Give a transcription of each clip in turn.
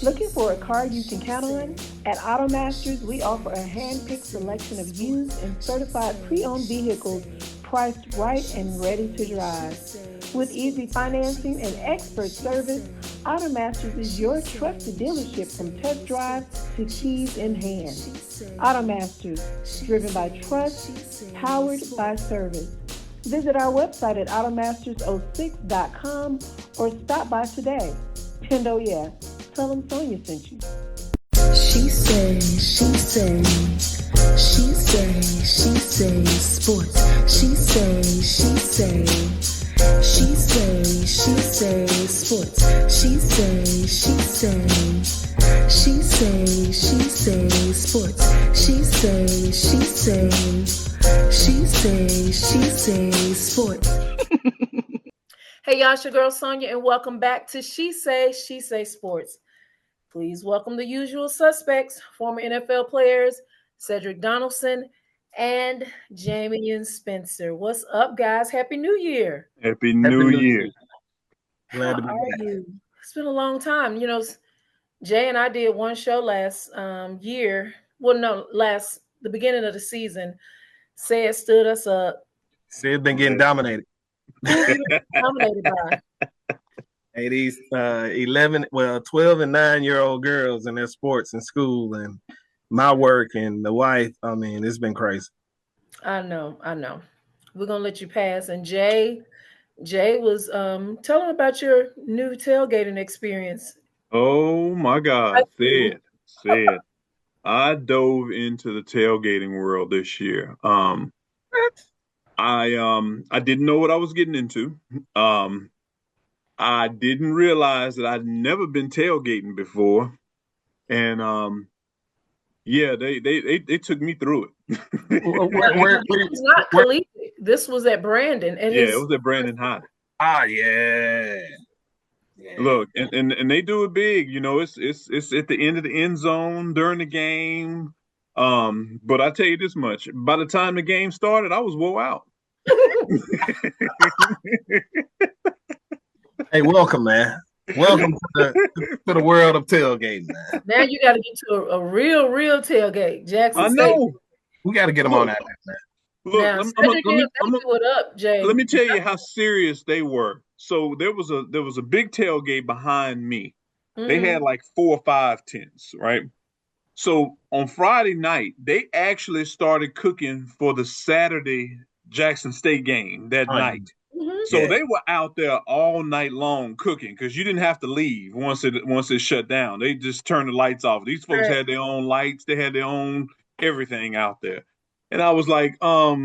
Looking for a car you can count on? At AutoMasters, we offer a hand-picked selection of used and certified pre-owned vehicles priced right and ready to drive. With easy financing and expert service, AutoMasters is your trusted dealership from test drive to keys in hand. AutoMasters, driven by trust, powered by service. Visit our website at automasters06.com or stop by today. And oh yeah, tell them Sonia sent you. She say sports. She say sports. She say sports. She say sports. Hey y'all, it's your girl Sonia, and welcome back to She Say Sports. Please welcome the usual suspects, former NFL players, Cedric Donaldson and Jameion Spencer. What's up, guys? Happy New Year. Happy New Year. Glad to be back. It's been a long time. You know, Jay and I did one show last year. Well, no, the beginning of the season. Said stood us up. Said been getting dominated. Dominated by. Hey, these 12 and 9-year-old girls in their sports and school and my work and the wife. I mean, it's been crazy. I know. We're going to let you pass. And Jay was tell them about your new tailgating experience. Oh my God. Said. I dove into the tailgating world this year. I didn't know what I was getting into. I didn't realize that I'd never been tailgating before. And they took me through it. It was not collegiate. This was at Brandon. And it was at Brandon High. Ah, yeah. Look, and they do it big. You know, it's at the end of the end zone during the game. But I tell you this much: by the time the game started, I was wore out. Hey, welcome, man. Welcome to the world of tailgating, man. Now you got to get to a real tailgate, Jackson State. I know. We got to get them on that, man. Look, now, let me tell you how serious they were. So there was a big tailgate behind me. Mm-hmm. They had like 4 or 5 tents, right? So on Friday night, they actually started cooking for the Saturday Jackson State game that night. Mm-hmm. So they were out there all night long cooking because you didn't have to leave once it shut down. They just turned the lights off. These folks had their own lights. They had their own everything out there. And I was like, y'all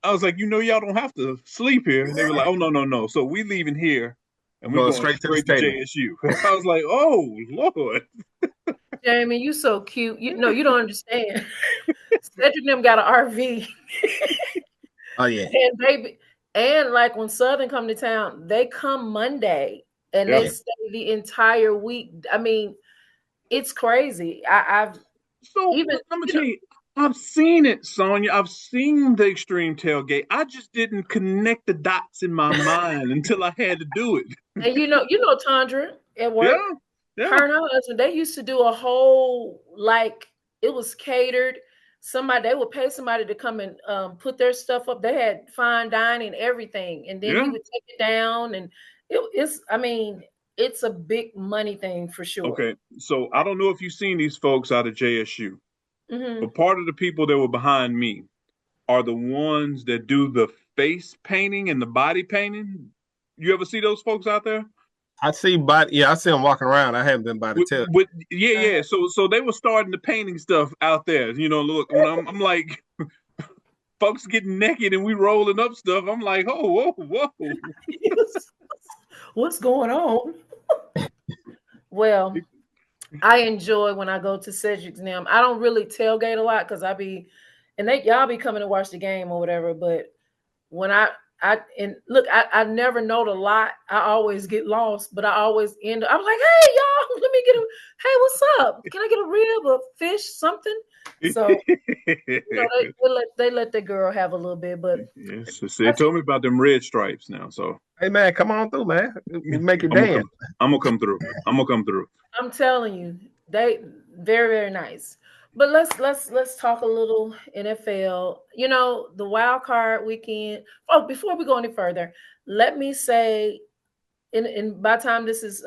don't have to sleep here. And they were like, oh, no. So we leaving here and we're going straight to JSU. I was like, oh, Lord. Jamie, you so cute. You don't understand. Cedric and them got an RV. Oh, yeah. And baby, and like when Southern come to town, they come Monday and they stay the entire week. I mean, it's crazy. Let me tell you, I've seen it, Sonia. I've seen the extreme tailgate. I just didn't connect the dots in my mind until I had to do it. And you know Tondra at work. Yeah. Her and her husband, they used to do a whole, like, it was catered. They would pay somebody to come and put their stuff up. They had fine dining, everything. And then he would take it down. And it's a big money thing for sure. Okay. So I don't know if you've seen these folks out of JSU. Mm-hmm. But part of the people that were behind me are the ones that do the face painting and the body painting. You ever see those folks out there? I see them walking around. I haven't been by the tail. So they were starting the painting stuff out there. You know, look, when I'm like, folks getting naked and we rolling up stuff. I'm like, oh, whoa. What's going on? Well, I enjoy when I go to Cedric's now. I don't really tailgate a lot because y'all be coming to watch the game or whatever. But when I never know the lot. I always get lost, but I always end up. I'm like, hey y'all, let me get hey, what's up? Can I get a rib, a fish, something? So they let the girl have a little bit, but yes, they told me about them red stripes now. So hey man, come on through, man. We make it dance. I'm gonna come through. I'm telling you, they very, very nice. But let's talk a little NFL. You know, the wild card weekend. Oh, before we go any further, let me say, in by the time this is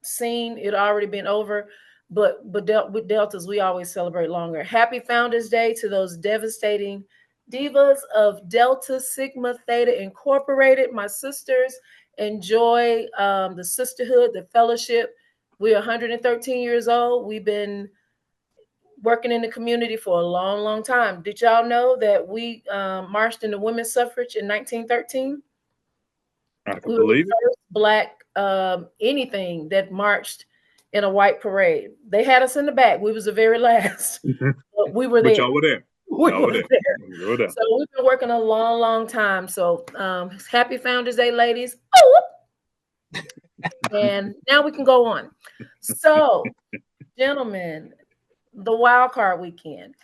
seen, it already been over. But with Deltas, we always celebrate longer. Happy Founders Day to those devastating divas of Delta Sigma Theta Incorporated. My sisters, enjoy the sisterhood, the fellowship. We're 113 years old. We've been working in the community for a long, long time. Did y'all know that we marched in the women's suffrage in 1913? I can believe it. First Black anything that marched in a white parade. They had us in the back. We was the very last. But we were there. But y'all were there. We were there. So we've been working a long, long time. So happy Founders Day, ladies. Oh! And now we can go on. So, gentlemen, the wild card weekend.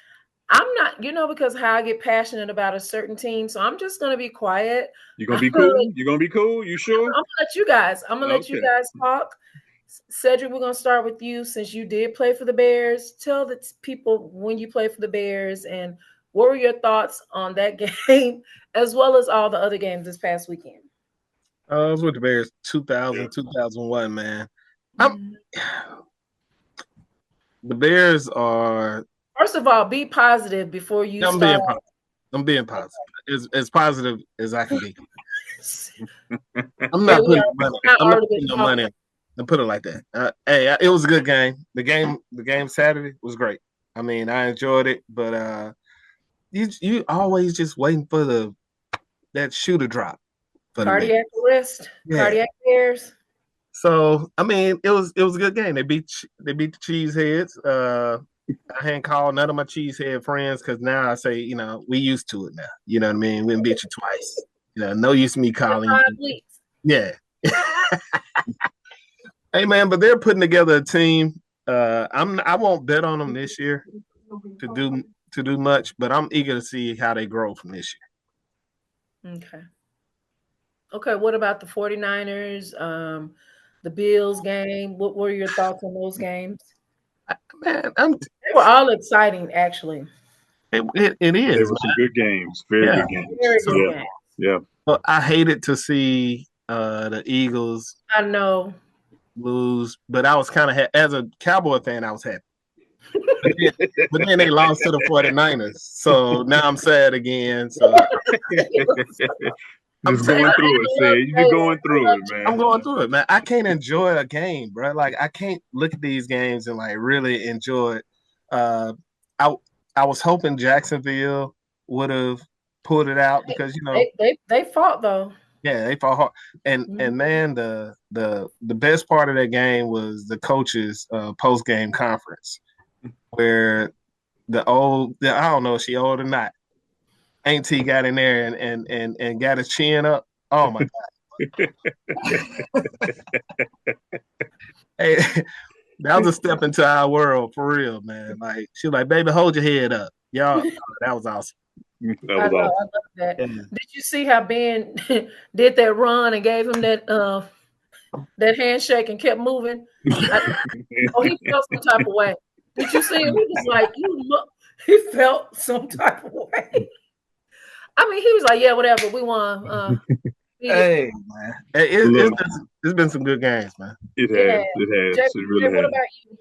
I'm not, because how I get passionate about a certain team. So I'm just going to be quiet. You're going to be cool? You're going to be cool? You sure? I'm going to let you guys. Let you guys talk. Cedric, we're going to start with you since you did play for the Bears. Tell the people when you played for the Bears and what were your thoughts on that game as well as all the other games this past weekend? I was with the Bears 2001, man. The Bears are... First of all, be positive before you start. I'm being positive. As positive as I can be. I'm not putting no money in. And put it like that. It was a good game. The game Saturday was great. I mean, I enjoyed it, but you always just waiting for that shoe to drop. Cardiac arrest, cardiac Bears. So I mean, it was a good game. They beat the Cheeseheads. I hadn't called none of my Cheesehead friends because now I say, we used to it now. You know what I mean? We beat you twice. No use me calling you. Yeah. Hey man, but they're putting together a team. I won't bet on them this year to do much, but I'm eager to see how they grow from this year. Okay, what about the 49ers, the Bills game? What were your thoughts on those games? Man, they were all exciting, actually. It is. They were some good games. Very good games. Very good games. Yeah. Well, I hated to see the Eagles. I know. Lose, but I was kind of as a Cowboy fan, I was happy. But then they lost to the 49ers, so now I'm sad again. So just going through it, Sid. You be going through it, man. I'm going through it, man. I can't enjoy a game, bro. Like I can't look at these games and like really enjoy it. I was hoping Jacksonville would have pulled it out because they fought though. Yeah, they fought hard, and man, the best part of that game was the coaches' post game conference, where I don't know if she old or not, Auntie got in there and got his chin up. Oh my god! Hey, that was a step into our world for real, man. Like she was like, "Baby, hold your head up, y'all." That was awesome. I love that. Yeah. Did you see how Ben did that run and gave him that handshake and kept moving? He felt some type of way. Did you see him? He was like, he felt some type of way. I mean, he was like, yeah, whatever, we won. Hey, man. It's been some good games, man. It has. Jeff, it really has. What about you?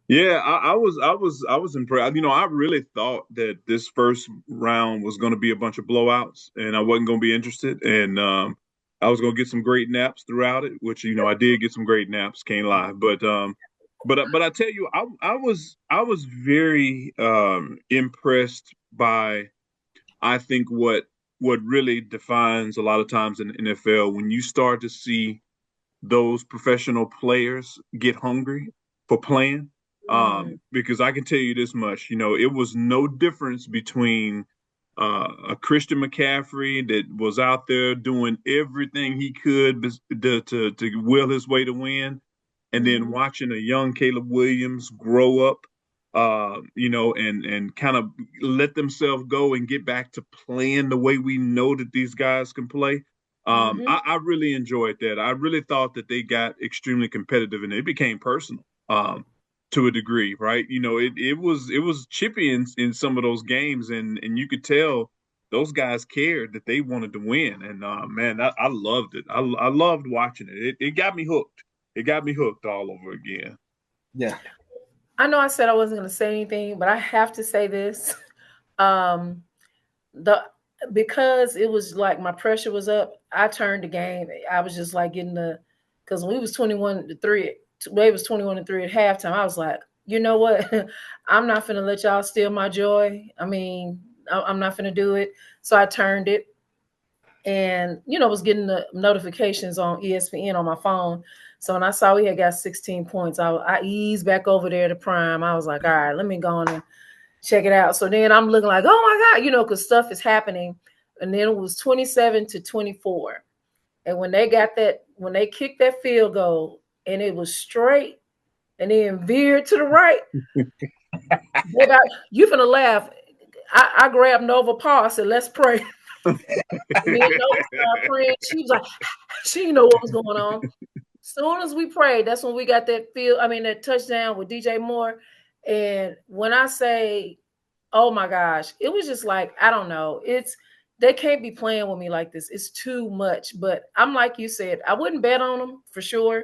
Yeah, I was impressed. I really thought that this first round was going to be a bunch of blowouts, and I wasn't going to be interested. And I was going to get some great naps throughout it, which I did get some great naps. Can't lie, but I tell you, I was very impressed by, I think what really defines a lot of times in the NFL when you start to see those professional players get hungry for playing. Because I can tell you this much, it was no difference between a Christian McCaffrey that was out there doing everything he could to will his way to win, and then watching a young Caleb Williams grow up, and kind of let themselves go and get back to playing the way we know that these guys can play. I really enjoyed that. I really thought that they got extremely competitive, and it became personal to a degree, right? It was chippy in some of those games, and you could tell those guys cared that they wanted to win. And man, I loved it. I loved watching it. It got me hooked. It got me hooked all over again. Yeah. I know I said I wasn't going to say anything, but I have to say this. Because it was like my pressure was up, I turned the game. I was just like because when we was 21-3, Wade was 21-3 at halftime. I was like, you know what? I'm not finna let y'all steal my joy. I mean, I'm not finna do it. So I turned it, and was getting the notifications on ESPN on my phone. So when I saw we had got 16 points, I eased back over there to Prime. I was like, all right, let me go on and check it out. So then I'm looking like, oh my God, because stuff is happening. And then it was 27-24. And when they kicked that field goal and it was straight and then veered to the right, you finna laugh. I grabbed Nova Paul. I said, let's pray. Me and Nova started praying. She was like, she didn't know what was going on. Soon as we prayed, that's when we got that touchdown with DJ Moore. And when I say, oh my gosh, it was just like, I don't know. They can't be playing with me like this. It's too much. But I'm like you said, I wouldn't bet on them for sure.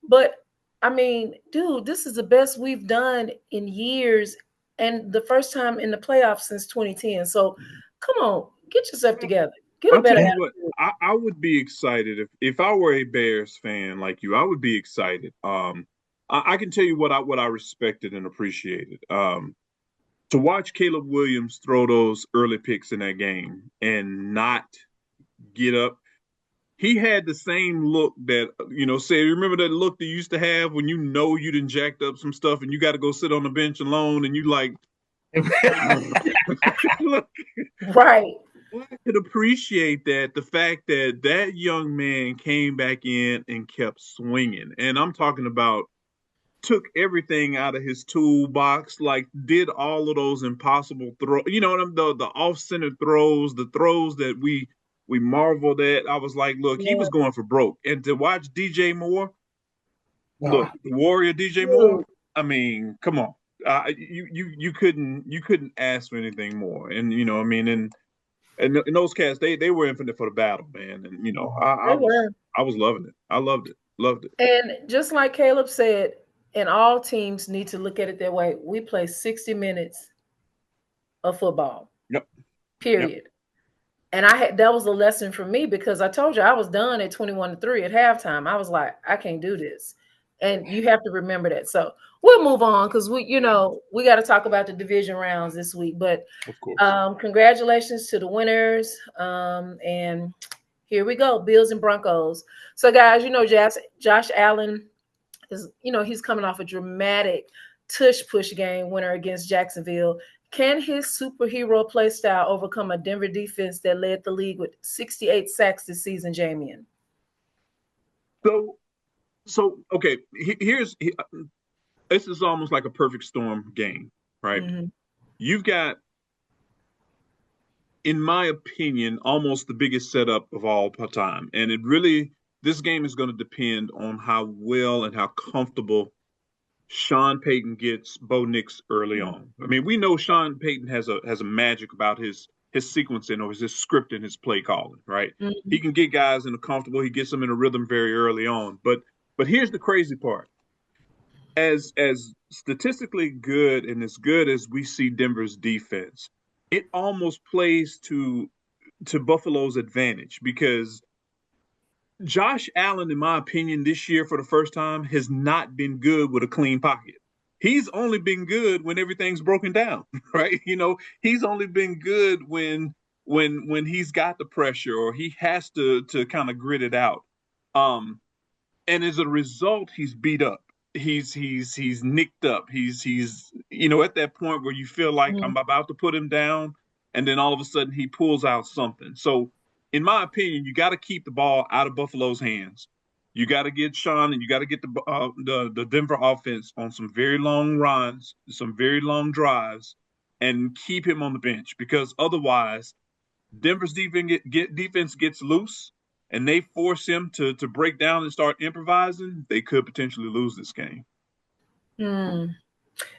But I mean, dude, this is the best we've done in years, and the first time in the playoffs since 2010. So come on, get yourself together. Get a better attitude. I would be excited if I were a Bears fan like you. I would be excited. I can tell you what I respected and appreciated. To watch Caleb Williams throw those early picks in that game and not get up. He had the same look that, remember that look that you used to have when you done jacked up some stuff and you got to go sit on the bench alone and you like, right. I could appreciate the fact that young man came back in and kept swinging. And I'm talking about took everything out of his toolbox, like did all of those impossible throws, the off-center throws, the throws that we marveled at. I was like, look, he was going for broke. And to watch DJ Moore, look, the Warrior DJ Moore, I mean, come on. You couldn't ask for anything more. And, and those cats, they were infinite for the battle, man. And, I was loving it. I loved it. And just like Caleb said, and all teams need to look at it that way. We play 60 minutes of football. Yep. Period. Yep. And that was a lesson for me because I told you I was done at 21-3 at halftime. I was like, I can't do this. And you have to remember that. So we'll move on because we got to talk about the division rounds this week. But of course. Congratulations to the winners. And here we go, Bills and Broncos. So guys, Josh Allen is, he's coming off a dramatic tush-push game winner against Jacksonville. Can his superhero play style overcome a Denver defense that led the league with 68 sacks this season, Jameion? So okay, this is almost like a perfect storm game, right? Mm-hmm. You've got, in my opinion, almost the biggest setup of all time. And this game is going to depend on how well and how comfortable Sean Payton gets Bo Nix early on. I mean, we know Sean Payton has a magic about his sequencing or his script and his play calling, right? Mm-hmm. He can get guys in a comfortable, he gets them in a rhythm very early on. But here's the crazy part. As statistically good and as good as we see Denver's defense, it almost plays to Buffalo's advantage because Josh Allen, in my opinion, this year for the first time has not been good with a clean pocket. He's only been good when everything's broken down, right? He's only been good when he's got the pressure or he has to kind of grit it out. And as a result, he's beat up. He's nicked up. He's at that point where you feel like I'm about to put him down, and then all of a sudden he pulls out something. So in my opinion, you got to keep the ball out of Buffalo's hands. You got to get Sean, and you got to get the Denver offense on some very long runs, some very long drives, and keep him on the bench, because otherwise, Denver's defense gets loose, and they force him to break down and start improvising. They could potentially lose this game. And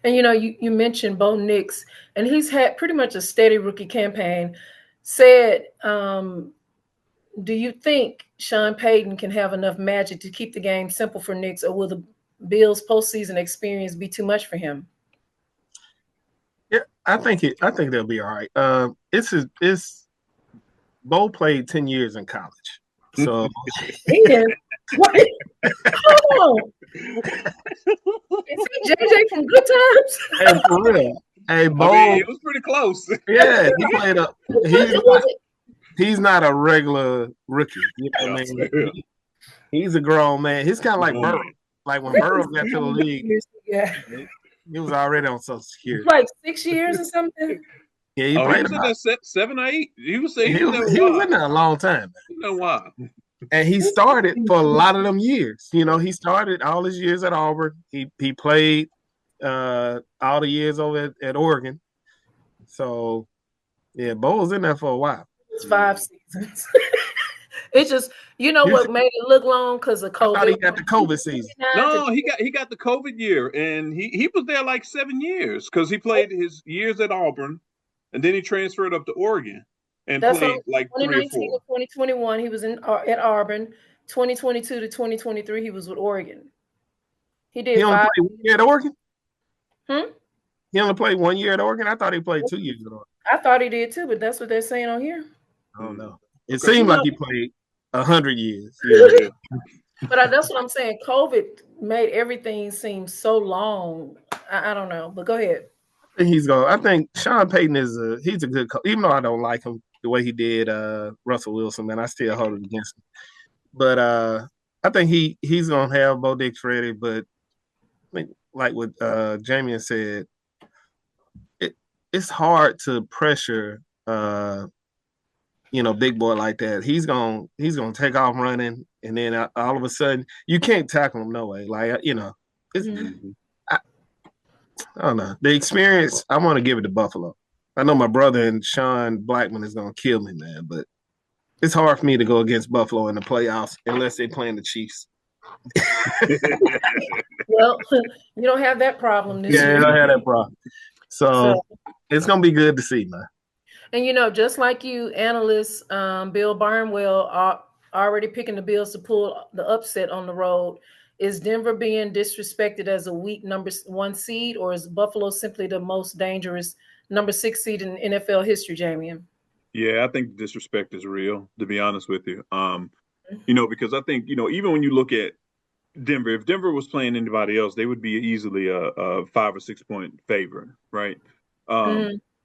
you mentioned Bo Nix, and he's had pretty much a steady rookie campaign. Said, do you think Sean Payton can have enough magic to keep the game simple for Nix, or will the Bills' postseason experience be too much for him? Yeah, I think they'll be all right. It's Bo played 10 years in college, so Wait, hold on. Is he JJ from Good Times? Hey, for real. Hey, Bo, it was pretty close. Yeah, he played he's not a regular rookie. You know what I mean? He's a grown man. He's kind of like Burrow. Like when Burrow got to the league, he was already on Social Security. Like 6 years or something. Yeah, he played was in that 7 or 8. He was in there a long time. You know why? And he started for a lot of them years. He started all his years at Auburn. He played all the years over at Oregon. So, yeah, Bo was in there for a while. It's 5 seasons. It's just, what made it look long because of COVID. I thought he got the COVID season. No, he got the COVID year, and he was there like 7 years because he played his years at Auburn, and then he transferred up to Oregon and played like 3 or 4. 2021, he was at Auburn. 2022 to 2023, he was with Oregon. He did. He only played 1 year at Oregon? He only played 1 year at Oregon? I thought he played 2 years at Oregon. I thought he did too, but that's what they're saying on here. I don't know. It seemed like he played 100 years. Yeah. But that's what I'm saying. COVID made everything seem so long. I don't know, but go ahead. I think Sean Payton he's a good coach. Even though I don't like him the way he did Russell Wilson, man, I still hold it against him. But I think he's gonna have Bo Nix ready. But I think, like what Jameion said, it's hard to pressure big boy like that. He's gonna take off running, and then all of a sudden you can't tackle him no way. Like I don't know. The experience, I want to give it to Buffalo. I know my brother and Sean Blackman is gonna kill me, man, but it's hard for me to go against Buffalo in the playoffs unless they're playing the Chiefs. Well, you don't have that problem this year. Yeah, I don't have that problem. So it's gonna be good to see, man. And just like you, analysts, Bill Barnwell are already picking the Bills to pull the upset on the road. Is Denver being disrespected as a weak number 1 seed, or is Buffalo simply the most dangerous number 6 seed in NFL history, Jameion? Yeah, I think disrespect is real, to be honest with you. Because I think, even when you look at Denver, if Denver was playing anybody else, they would be easily a 5 or 6 point favorite, right?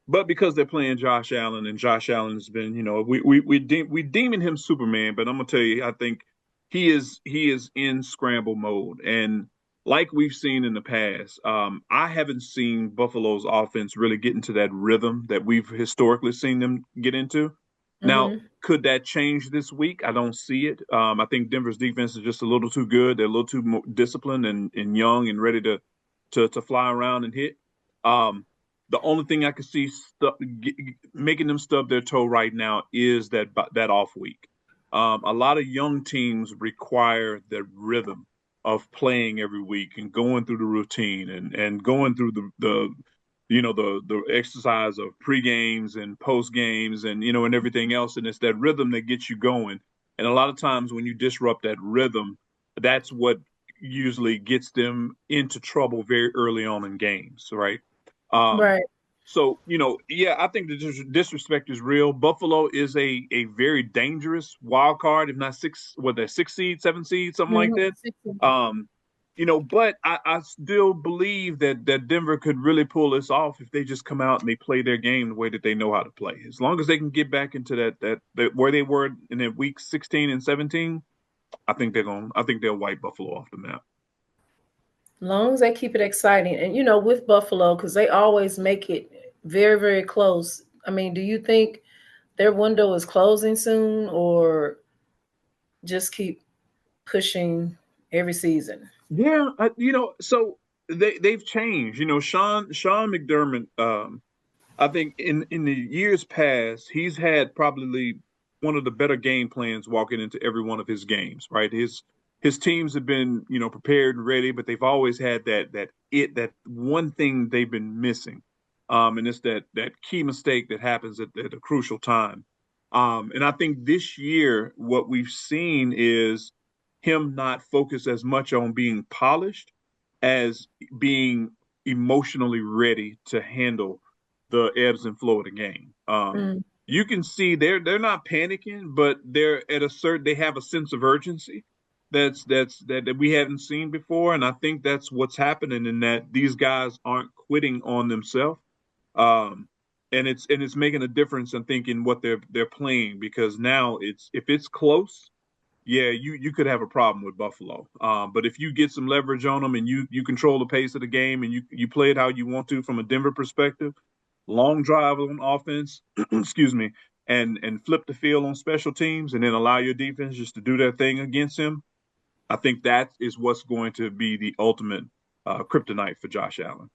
But because they're playing Josh Allen, and Josh Allen has been, we deeming him Superman, but I'm gonna tell you, I think he is in scramble mode, and like we've seen in the past, I haven't seen Buffalo's offense really get into that rhythm that we've historically seen them get into. Now, could that change this week? I don't see it. I think Denver's defense is just a little too good. They're a little too more disciplined and young and ready to fly around and hit. The only thing I can see making them stub their toe right now is that off week. A lot of young teams require the rhythm of playing every week and going through the routine and going through the exercise of pre-games and post-games and everything else. And it's that rhythm that gets you going. And a lot of times when you disrupt that rhythm, that's what usually gets them into trouble very early on in games, right? Right. So, I think the disrespect is real. Buffalo is a very dangerous wild card, if not 6 seed, 7 seed, something like that. But I still believe that Denver could really pull this off if they just come out and they play their game the way that they know how to play. As long as they can get back into that where they were in that week 16 and 17, I think they'll wipe Buffalo off the map. As long as they keep it exciting. And, with Buffalo, because they always make it very, very close. I mean, do you think their window is closing soon, or just keep pushing every season. Yeah, so they've changed. Sean McDermott. I think in the years past, he's had probably one of the better game plans walking into every one of his games. Right, his teams have been prepared and ready, but they've always had that one thing they've been missing, and it's that key mistake that happens at a crucial time. And I think this year, what we've seen is him not focus as much on being polished as being emotionally ready to handle the ebbs and flow of the game. You can see they're not panicking, but they have a sense of urgency that we haven't seen before, and I think that's what's happening in that these guys aren't quitting on themselves, and it's making a difference, I think, in what they're playing, because now if it's close. Yeah, you could have a problem with Buffalo. But if you get some leverage on them and you control the pace of the game and you play it how you want to from a Denver perspective, long drive on offense, excuse me, and flip the field on special teams and then allow your defense just to do their thing against him, I think that is what's going to be the ultimate kryptonite for Josh Allen.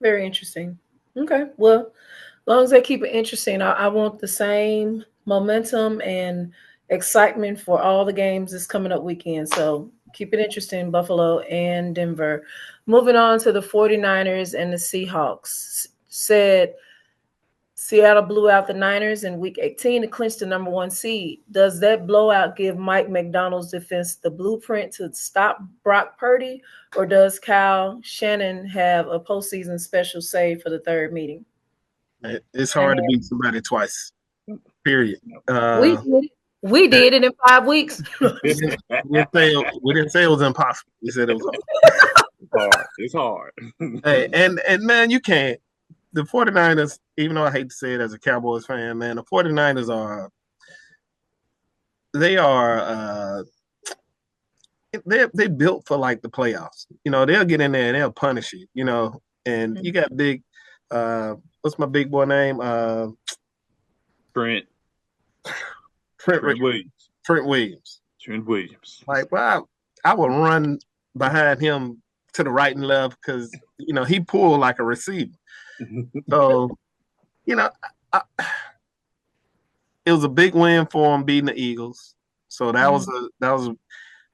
Very interesting. Okay, well, as long as they keep it interesting, I want the same momentum and excitement for all the games this coming up weekend. So keep it interesting, Buffalo and Denver. Moving on to the 49ers and the Seahawks. Said Seattle blew out the Niners in Week 18 to clinch the number 1 seed. Does that blowout give Mike McDonald's defense the blueprint to stop Brock Purdy, or does Kyle Shanahan have a postseason special save for the third meeting? It's hard to beat somebody twice. Period. We did it in 5 weeks. we didn't say it was impossible. We said it was hard. It's hard. Hey, and man, you can't. The 49ers, even though I hate to say it as a Cowboys fan, man, the 49ers they're built for like the playoffs. They'll get in there and they'll punish you, and you got big what's my big boy name? Trent Williams. Like, well, I will run behind him to the right and left because he pulled like a receiver. So, it was a big win for him beating the Eagles. So that was.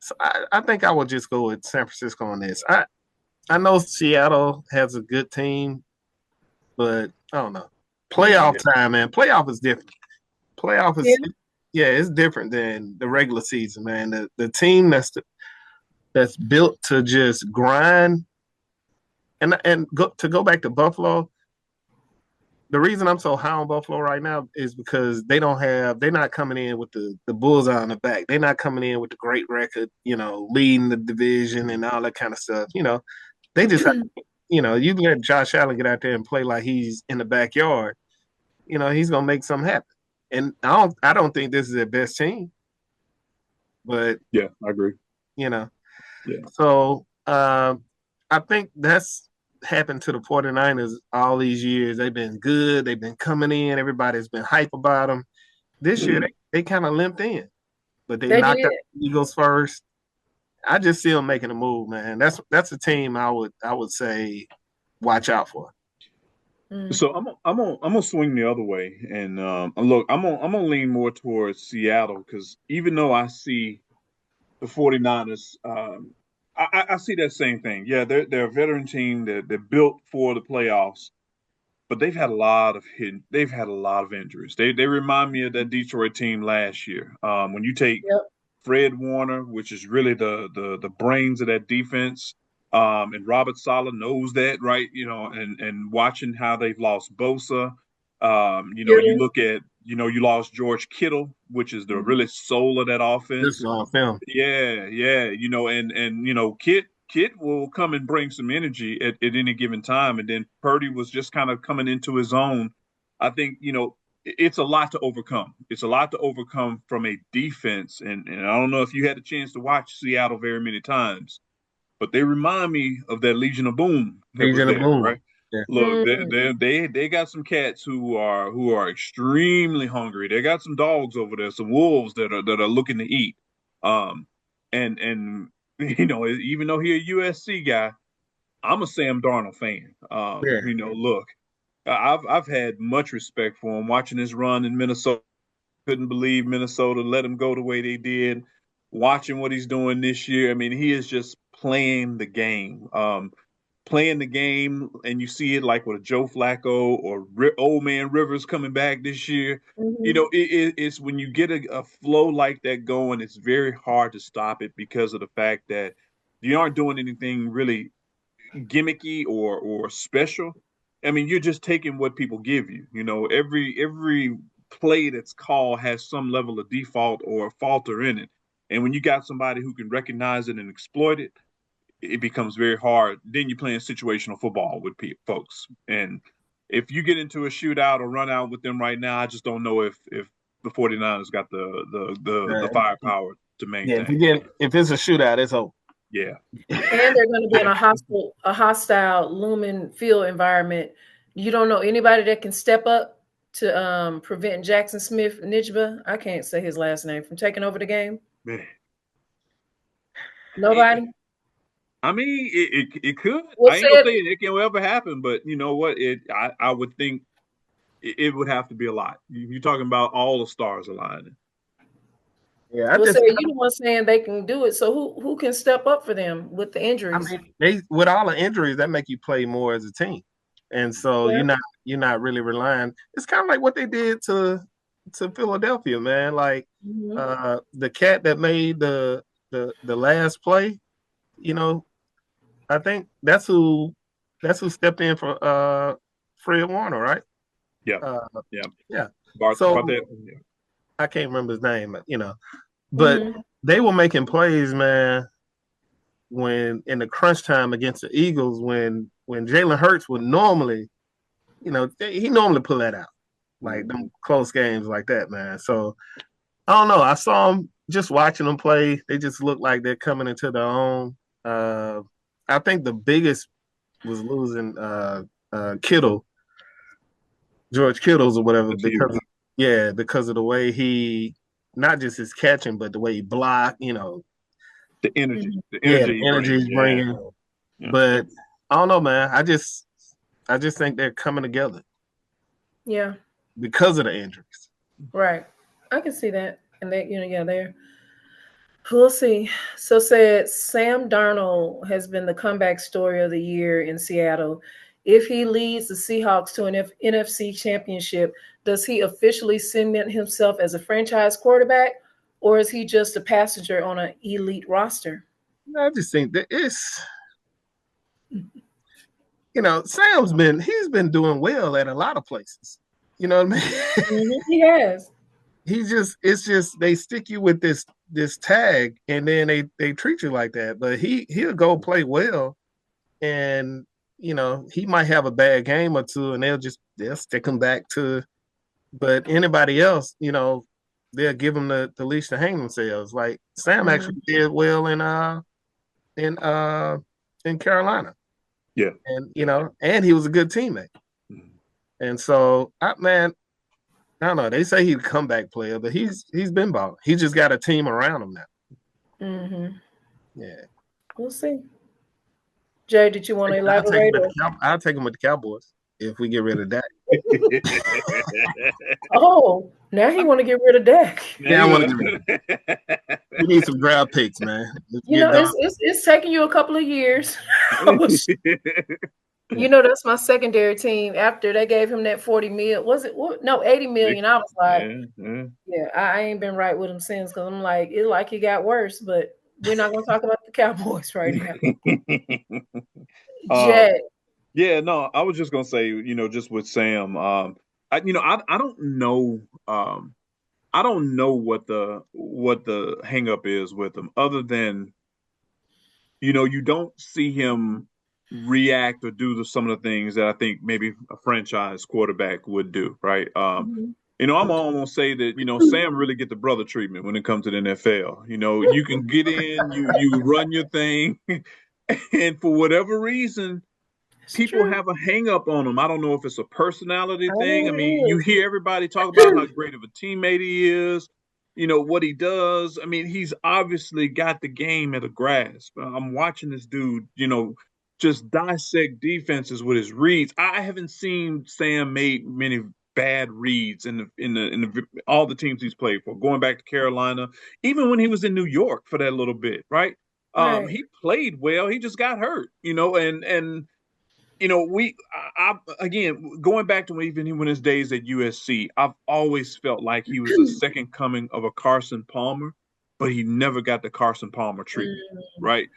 So I think I would just go with San Francisco on this. I know Seattle has a good team, but I don't know. Playoff time, man. Playoff is different. Playoff is it's different than the regular season, man. The team that's built to just grind and to go back to Buffalo. The reason I'm so high on Buffalo right now is because they're not coming in with the bullseye on the back. They're not coming in with the great record, leading the division and all that kind of stuff. They just have, you let Josh Allen get out there and play like he's in the backyard. He's gonna make something happen. And I don't think this is their best team. But yeah, I agree. Yeah. So I think that's happened to the 49ers all these years. They've been good. They've been coming in. Everybody's been hype about them. This year, they kind of limped in. But they knocked out the Eagles first. I just see them making a move, man. That's a team I would say watch out for. So I'm gonna swing the other way, and look, I'm gonna lean more towards Seattle because even though I see the 49ers, I see that same thing. Yeah, they're a veteran team. They're built for the playoffs, but they've had a lot of injuries. They remind me of that Detroit team last year. When you take Fred Warner, which is really the brains of that defense, and Robert Saleh knows that, right? And watching how they've lost Bosa. You look at you lost George Kittle, which is the really soul of that offense. This is all film. Yeah. And Kit will come and bring some energy at any given time. And then Purdy was just kind of coming into his own. I think, it's a lot to overcome. It's a lot to overcome from a defense. And I don't know if you had a chance to watch Seattle very many times, but they remind me of that Legion of Boom. Right? Look, they got some cats who are extremely hungry. They got some dogs over there, some wolves that are looking to eat. And even though he's a USC guy, I'm a Sam Darnold fan. Look, I've had much respect for him. Watching his run in Minnesota, couldn't believe Minnesota let him go the way they did. Watching what he's doing this year, I mean, he is just playing the game. And you see it like with a Joe Flacco or old man Rivers coming back this year. Mm-hmm. It's when you get a flow like that going, it's very hard to stop it because of the fact that you aren't doing anything really gimmicky or special. I mean, you're just taking what people give you. Every play that's called has some level of default or falter in it. And when you got somebody who can recognize it and exploit it, it becomes very hard. Then you're playing situational football with folks. And if you get into a shootout or run out with them right now, I just don't know if the 49ers got the firepower to maintain. Yeah, if it's a shootout, it's over. Yeah. And they're going to be in a hostile looming field environment. You don't know anybody that can step up to prevent Jackson Smith-Njigba, I can't say his last name, from taking over the game. Man. Nobody? I mean, it could. Well, I ain't gonna say it can ever happen, but you know what? I would think it would have to be a lot. You're talking about all the stars aligning. Yeah, you're the one saying they can do it. So who can step up for them with the injuries? I mean, with all the injuries, that make you play more as a team, and so you're not really relying. It's kind of like what they did to Philadelphia, man. Like the cat that made the last play, I think that's who stepped in for Fred Warner, right? Yeah. Yeah. So I can't remember his name, but they were making plays, man, when in the crunch time against the Eagles, when Jalen Hurts would normally, he normally pull that out, like them close games like that, man. So I don't know. I saw them just watching them play. They just look like they're coming into their own. I think the biggest was losing George Kittles or whatever, because of the way he, not just his catching, but the way he blocked, the energy. The energy he's bringing. Yeah. But I don't know, man. I just think they're coming together. Yeah. Because of the injuries. Right. I can see that. And they're. We'll see. So said Sam Darnold has been the comeback story of the year in Seattle. If he leads the Seahawks to an NFC championship, does he officially cement himself as a franchise quarterback, or is he just a passenger on an elite roster? I just think that he's been doing well at a lot of places. You know what I mean? He has. It's just they stick you with this tag, and then they treat you like that. But he'll go play well, and he might have a bad game or two, and they'll stick him back to. But anybody else, they'll give them the leash to hang themselves. Like Sam actually did well in Carolina. Yeah, and and he was a good teammate. And so, I don't know. They say he's a comeback player, but he's been balling. He just got a team around him now. Mm-hmm. Yeah, we'll see. Jay, did you want to elaborate? I'll take him with the Cowboys if we get rid of Dak. Oh, now he want to get rid of Dak. Yeah, I want to get rid of Dak. We need some draft picks, man. It's taking you a couple of years. That's my secondary team. After they gave him that 40 million, was it? No, 80 million. I was like, I ain't been right with him since, because I'm like, it's like he got worse, but we're not going to talk about the Cowboys right now. Jay. Yeah, no, I was just gonna say, just with Sam, I don't know, I don't know what the hang up is with him, other than, you don't see him react or do some of the things that I think maybe a franchise quarterback would do, right? I'm almost say that, Sam really get the brother treatment when it comes to the NFL. You can get in, you run your thing, and for whatever reason, people have a hang up on him. I don't know if it's a personality thing. I mean, you is. hear everybody talk about how great of a teammate he is, what he does. I mean, he's obviously got the game at a grasp. I'm watching this dude, just dissect defenses with his reads. I haven't seen Sam make many bad reads in the all the teams he's played for, going back to Carolina, even when he was in New York for that little bit, right? He played well. He just got hurt, and again, going back to even when his days at USC, I've always felt like he was a second coming of a Carson Palmer, but he never got the Carson Palmer treatment, right?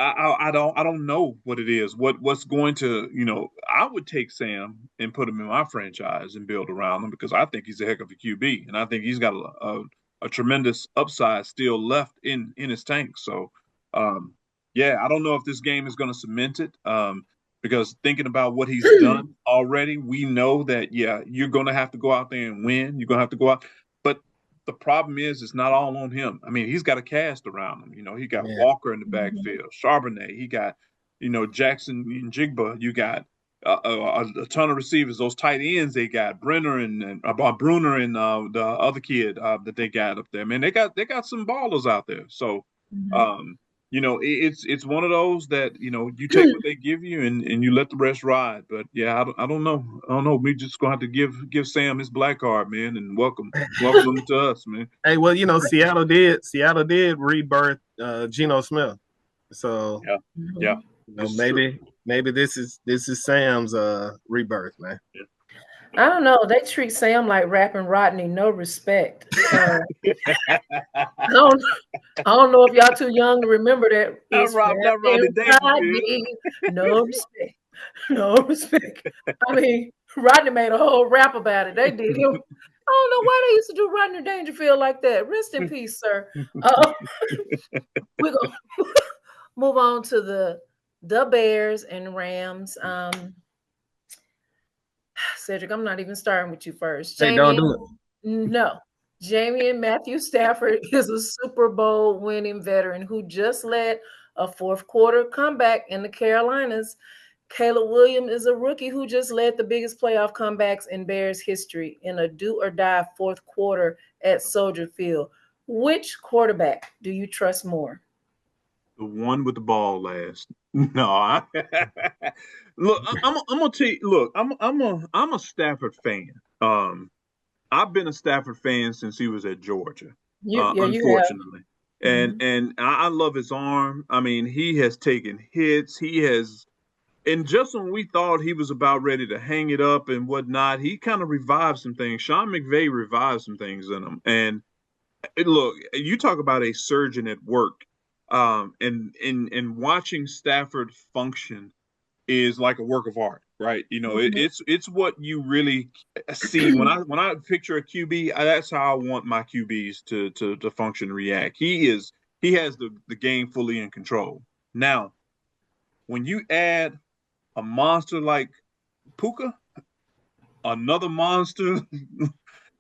I don't know what it is. What's going to, I would take Sam and put him in my franchise and build around him because I think he's a heck of a QB, and I think he's got a tremendous upside still left in his tank. So, yeah, I don't know if this game is going to cement it because thinking about what he's done already, we know that, you're going to have to go out there and win. You're going to have to go out. But the problem is it's not all on him. I mean, he's got a cast around him. He got Walker in the backfield, Charbonnet. He got, Jackson and Jigba. You got a ton of receivers. Those tight ends they got, Bruner and the other kid that they got up there. Man, they got some ballers out there. So, it's one of those that, you take what they give you and you let the rest ride. But yeah, I don't know. We just gonna have to give Sam his black card, man, and welcome him to us, man. Hey, well, Seattle did rebirth Geno Smith. So yeah. Maybe this is Sam's rebirth, man. Yeah. I don't know. They treat Sam like Rapping Rodney, no respect. So, I don't know if y'all too young to remember that. It's Rodney, no respect. No respect. I mean, Rodney made a whole rap about it. They did. I don't know why they used to do Rodney Dangerfield like that. Rest in peace, sir. We're going to move on to the Bears and Rams. Cedric, I'm not even starting with you first. Hey, don't do it. No. Jameion Matthew Stafford is a Super Bowl winning veteran who just led a fourth quarter comeback in the Carolinas. Caleb Williams is a rookie who just led the biggest playoff comebacks in Bears history in a do-or-die fourth quarter at Soldier Field. Which quarterback do you trust more? The one with the ball last. No, look, I'm gonna tell you. Look, I'm a Stafford fan. I've been a Stafford fan since he was at Georgia. Unfortunately, and I love his arm. I mean, he has taken hits. He has, and just when we thought he was about ready to hang it up and whatnot, he kind of revived some things. Sean McVay revived some things in him. And look, you talk about a surgeon at work. And watching Stafford function is like a work of art, right? It's what you really see when I picture a QB. That's how I want my QBs to function and react. He has the game fully in control. Now, when you add a monster like Puka, another monster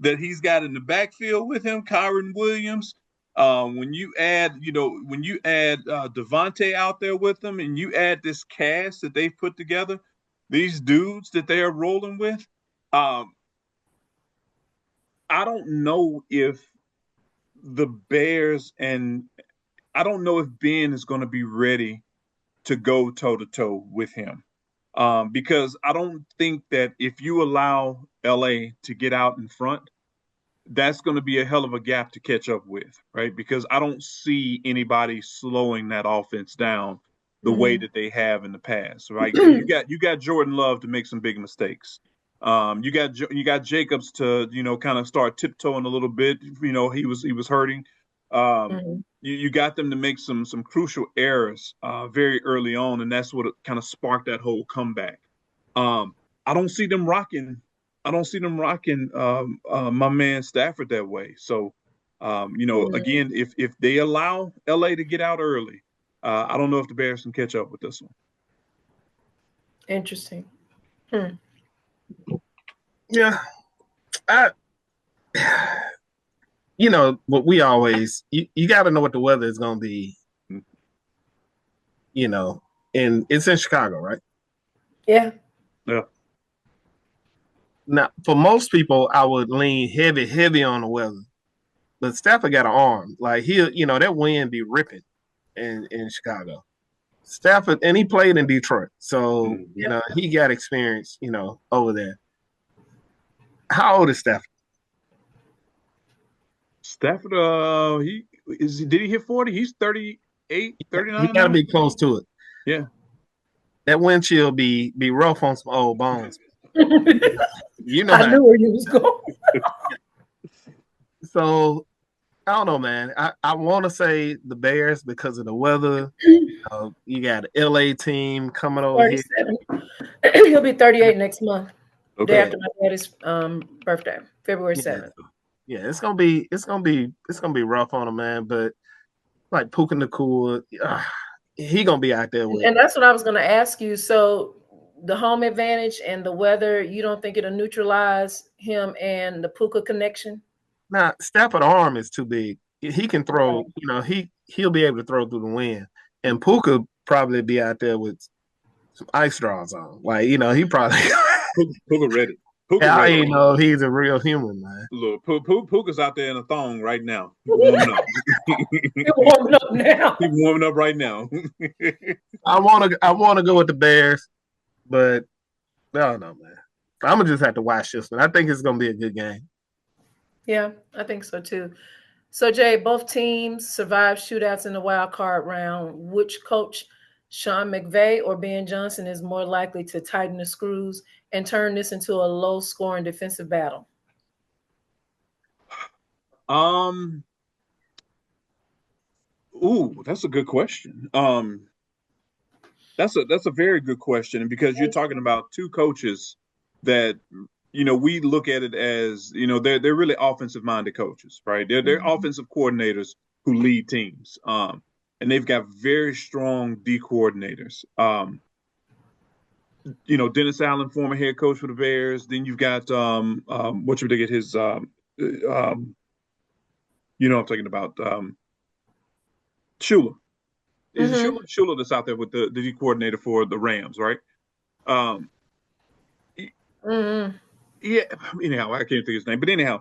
that he's got in the backfield with him, Kyron Williams. When you add Devontae out there with them, and you add this cast that they've put together, these dudes that they are rolling with, I don't know if the Bears I don't know if Ben is going to be ready to go toe-to-toe with him. Because I don't think that if you allow LA to get out in front, that's going to be a hell of a gap to catch up with, right? Because I don't see anybody slowing that offense down the way that they have in the past, right? You got Jordan Love to make some big mistakes. You got Jacobs to kind of start tiptoeing a little bit. He was hurting. You got them to make some crucial errors very early on, and that's what kind of sparked that whole comeback. I don't see them rocking. My man Stafford that way. So, again, if they allow LA to get out early, I don't know if the Bears can catch up with this one. Interesting. Yeah. What we always, you got to know what the weather is going to be, and it's in Chicago, right? Yeah. Yeah. Now, for most people, I would lean heavy on the weather. But Stafford got an arm. Like, that wind be ripping in Chicago. Stafford, and he played in Detroit. So, he got experience, over there. How old is Stafford? Stafford, did he hit 40? He's 38, 39. He got to be close to it. Yeah. That wind chill be rough on some old bones. I knew where you was going. So, I don't know, man. I want to say the Bears because of the weather. You got an LA team coming over 37. Here. He'll be 38 next month. Okay. Day after my daddy's birthday, February 7th. Yeah, it's gonna be rough on him, man. But like Puka Nacua, he gonna be out there with. And that's what I was gonna ask you. So the home advantage and the weather, you don't think it'll neutralize him and the Puka connection? Nah, Stafford's arm is too big. He can throw. He'll be able to throw through the wind, and Puka probably be out there with some ice straws on. Like he probably. Puka ready. I ain't know he's a real human, man. Look, Puka's out there in a thong right now. Warming up. He's warming up now. He's warming up right now. I wanna go with the Bears, but I don't know, man. I'm gonna just have to watch this one. I think it's gonna be a good game. Yeah, I think so too. So Jay, both teams survived shootouts in the wild card round. Which coach, Sean McVay or Ben Johnson, is more likely to tighten the screws and turn this into a low-scoring defensive battle? That's a good question. That's a very good question, because you're talking about two coaches that we look at it as they're really offensive-minded coaches, right? They're offensive coordinators who lead teams, and they've got very strong D coordinators. Dennis Allen, former head coach for the Bears. Then you've got what should they get his I'm talking about Shula. Is it Shula that's out there with the D coordinator for the Rams, right? Yeah. Anyhow, I can't think of his name, but anyhow,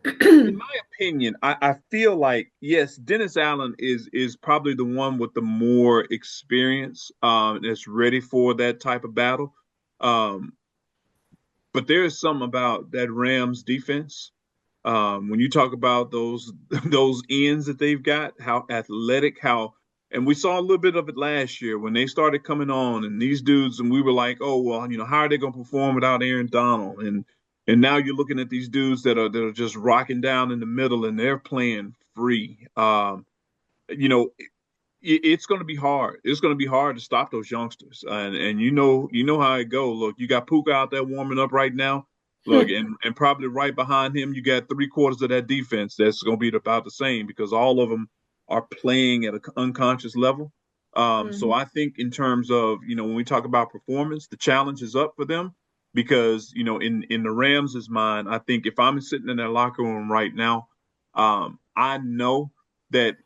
in my opinion, I feel like, yes, Dennis Allen is probably the one with the more experience that's ready for that type of battle. But there is something about that Rams defense. When you talk about those ends that they've got, how athletic, and we saw a little bit of it last year when they started coming on, and these dudes, and we were like, oh, well, how are they going to perform without Aaron Donald? And now you're looking at these dudes that are just rocking down in the middle, and they're playing free. It's going to be hard. It's going to be hard to stop those youngsters. And you know how it goes. Look, you got Puka out there warming up right now. Look, and probably right behind him, you got 3/4 of that defense that's going to be about the same, because all of them are playing at an unconscious level. So I think in terms of, when we talk about performance, the challenge is up for them. Because, in the Rams' mind, I think if I'm sitting in their locker room right now, I know that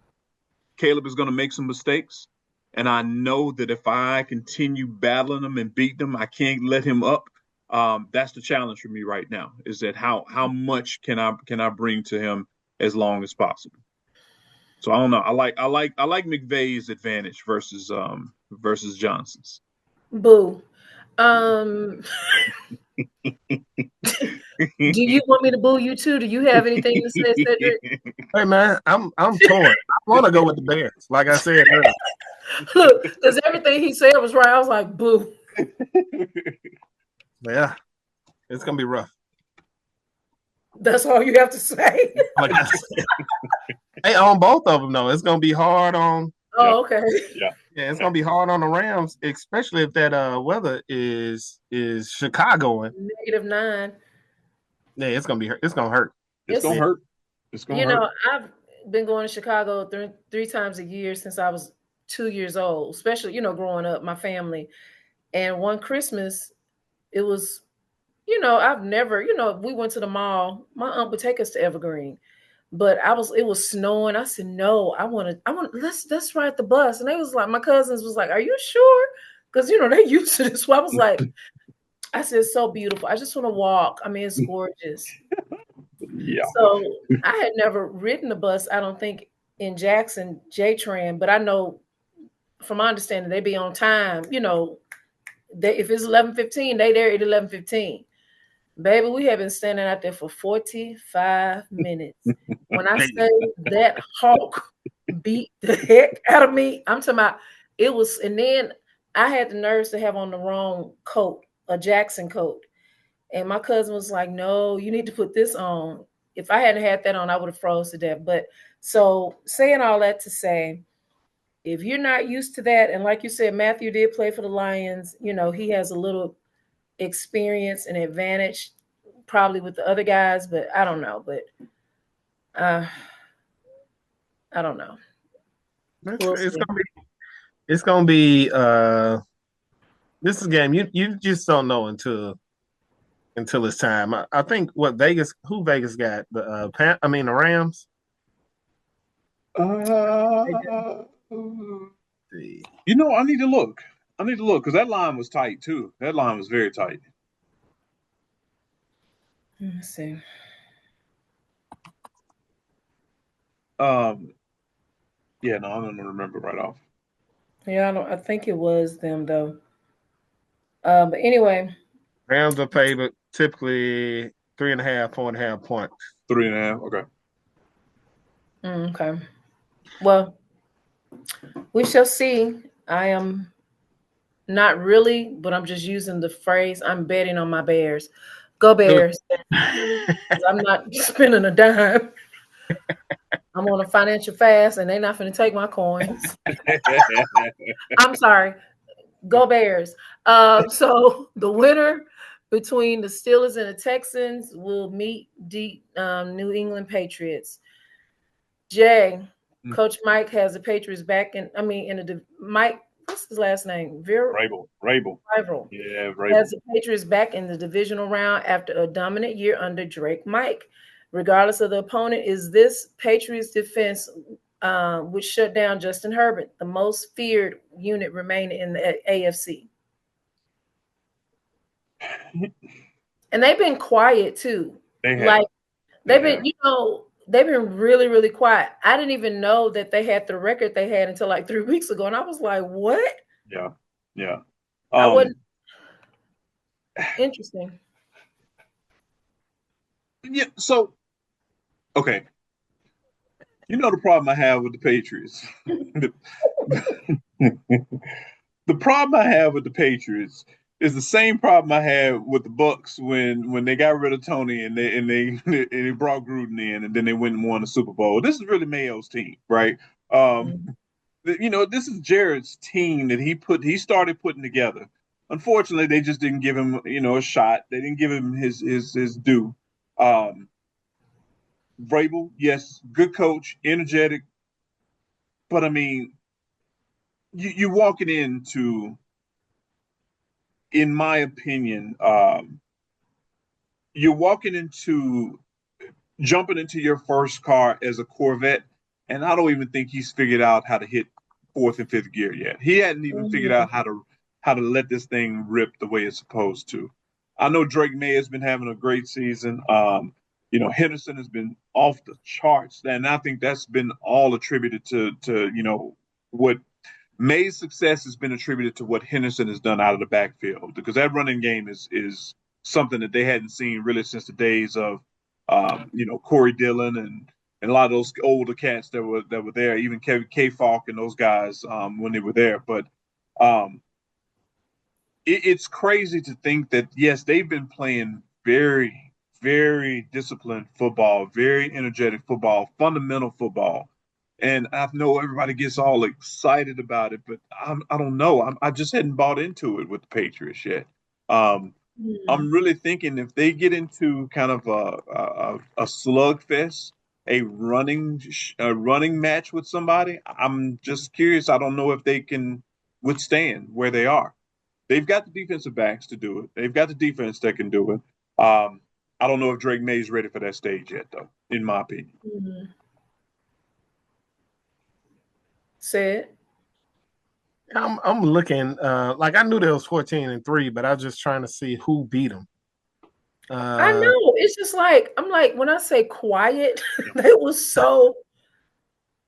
Caleb is going to make some mistakes. And I know that if I continue battling them and beat them, I can't let him up. That's the challenge for me right now, is that how much can I bring to him as long as possible. So I don't know. I like McVay's advantage versus Johnson's. Boo. Do you want me to boo you too? Do you have anything to say, Cedric? Hey man, I'm torn. I want to go with the Bears, like I said earlier. Look, because everything he said was right. I was like, boo. Yeah, it's gonna be rough. That's all you have to say. Like I said. Hey, on both of them though, it's gonna be hard on. Oh, okay. Yeah. Yeah, it's gonna be hard on the Rams, especially if that weather is Chicagoing. -9. Yeah, it's gonna hurt. It's gonna hurt. It's gonna hurt. I've been going to Chicago three times a year since I was 2 years old, especially, growing up, my family. And one Christmas, it was, I've never, we went to the mall. My aunt would take us to Evergreen. But it was snowing. I said, no, let's ride the bus. And they was like, my cousins was like, are you sure? because they used to this. So I was like, I said, it's so beautiful. I just want to walk. I mean, it's gorgeous. Yeah. So I had never ridden the bus, I don't think, in Jackson, J-Tran, but I know from my understanding, they be on time. If it's 11:15, they there at 11:15. Baby, we have been standing out there for 45 minutes. When I say that hawk beat the heck out of me, I'm talking about it was, and then I had the nerves to have on the wrong coat, a Jackson coat. And my cousin was like, no, you need to put this on. If I hadn't had that on, I would have froze to death. But so saying all that to say, if you're not used to that, and like you said, Matthew did play for the Lions, he has a little experience and advantage probably with the other guys, but I don't know. But I don't know. It's gonna be this is a game you just don't know until it's time. I think who Vegas got? The Rams. I need to look. Because that line was tight too. That line was very tight. Let me see. Yeah, no, I don't remember right off. Yeah, I think it was them though. But anyway, Rams are favored typically 3.5, 4.5 points. 3.5. Okay. Okay. Well, we shall see. I am not really, but I'm just using the phrase. I'm betting on my Bears. Go Bears. I'm not spending a dime. I'm on a financial fast, and they're not going to take my coins. I'm sorry. Go Bears. So the winner between the Steelers and the Texans will meet the New England Patriots. Jay, Coach Mike has the Patriots back Mike, what's his last name? Vrabel. Yeah, Vrabel. Has the Patriots back in the divisional round after a dominant year under Drake Mike. Regardless of the opponent, is this Patriots defense which shut down Justin Herbert, the most feared unit remaining in the AFC. And they've been quiet too. They've been really, really quiet. I didn't even know that they had the record they had until like 3 weeks ago. And I was like, what? Yeah. I wasn't interesting. Yeah, so okay. The problem I have with the Patriots. The problem I have with the Patriots is the same problem I had with the Bucks when they got rid of Tony and they brought Gruden in and then they went and won the Super Bowl. This is really Mayo's team, right? This is Jared's team that he started putting together. Unfortunately, they just didn't give him a shot. They didn't give him his due. Vrabel, yes, good coach, energetic, but I mean, you're walking into, in my opinion, you're walking into jumping into your first car as a Corvette, and I don't even think he's figured out how to hit fourth and fifth gear yet. He hadn't even figured out how to let this thing rip the way it's supposed to. I know Drake May has been having a great season. Henderson has been off the charts, and I think that's been all attributed to what May's success has been attributed to what Henderson has done out of the backfield, because that running game is something that they hadn't seen really since the days of Corey Dillon and a lot of those older cats that were there, even Kevin K. Falk and those guys when they were there. But it's crazy to think that, yes, they've been playing very, very disciplined football, very energetic football, fundamental football. And I know everybody gets all excited about it, but I don't know. I just hadn't bought into it with the Patriots yet. I'm really thinking if they get into kind of a slugfest, a running match with somebody, I'm just curious. I don't know if they can withstand where they are. They've got the defensive backs to do it. They've got the defense that can do it. I don't know if Drake May is ready for that stage yet, though, in my opinion. Say it. I'm looking like I knew there was 14-3, but I was just trying to see who beat them. I know. It's just like I'm like when I say quiet, they was so.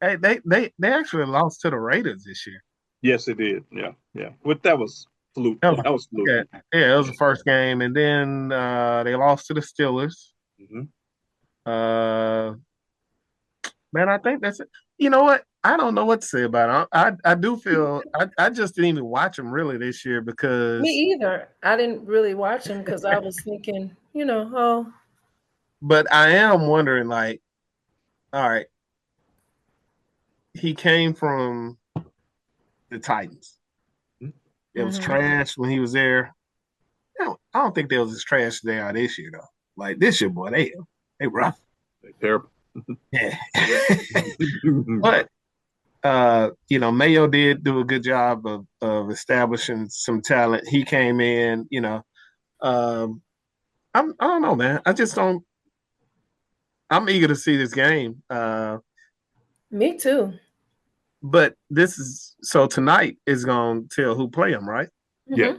Hey, they actually lost to the Raiders this year. Yes, they did. Yeah. But that was fluke. That was fluke. Yeah, it was the first game, and then they lost to the Steelers. Man, I think that's it. You know what? I don't know what to say about it. I do feel I just didn't even watch them really this year because Me either. I didn't really watch them because I was thinking, oh. But I am wondering, like, all right, he came from the Titans. It was trash when he was there. I don't think they was as trash as they are this year, though. Like this year, boy, they rough. They terrible. Yeah. But Mayo did do a good job of establishing some talent. He came in, I don't know, man. I just don't. I'm eager to see this game. Me too. But tonight is going to tell who play them, right? Yeah.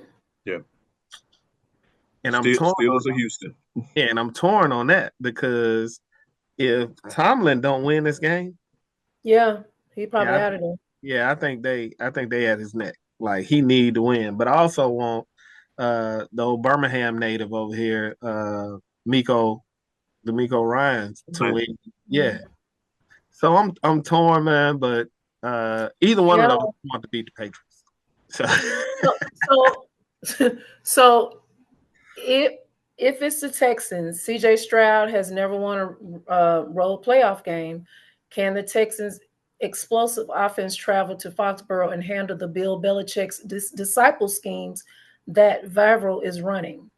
And I'm torn. Steelers of Houston. Yeah, and I'm torn on that because if Tomlin don't win this game, yeah, he probably out of there. Yeah, I think they at his neck. Like he need to win, but I also want the old Birmingham native over here, the Miko Ryans to win. Yeah. So I'm torn, man, but either one of them want to beat the Patriots. So if it's the Texans, CJ Stroud has never won a road playoff game. Can the Texans' explosive offense travel to Foxborough and handle the Bill Belichick's disciple schemes that Favreau is running?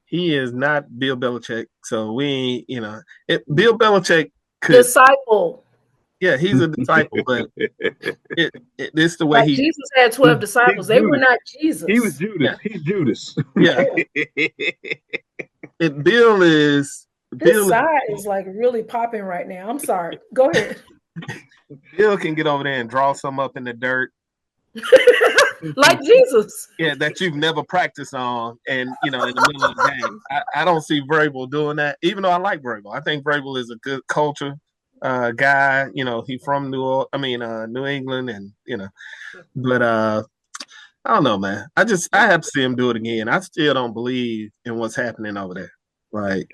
He is not Bill Belichick, so we, Bill Belichick could disciple. Yeah, he's a disciple, but it's the way like Jesus had 12 disciples. They were not Jesus. He was Judas. Yeah. He's Judas. Yeah. Bill is. This side is like really popping right now. I'm sorry. Go ahead. Bill can get over there and draw some up in the dirt. Like Jesus. Yeah, that you've never practiced on, and in the middle of the game. I don't see Vrabel doing that, even though I like Vrabel. I think Vrabel is a good culture guy. He from New England, and but I don't know, man. I have to see him do it again. I still don't believe in what's happening over there. Like,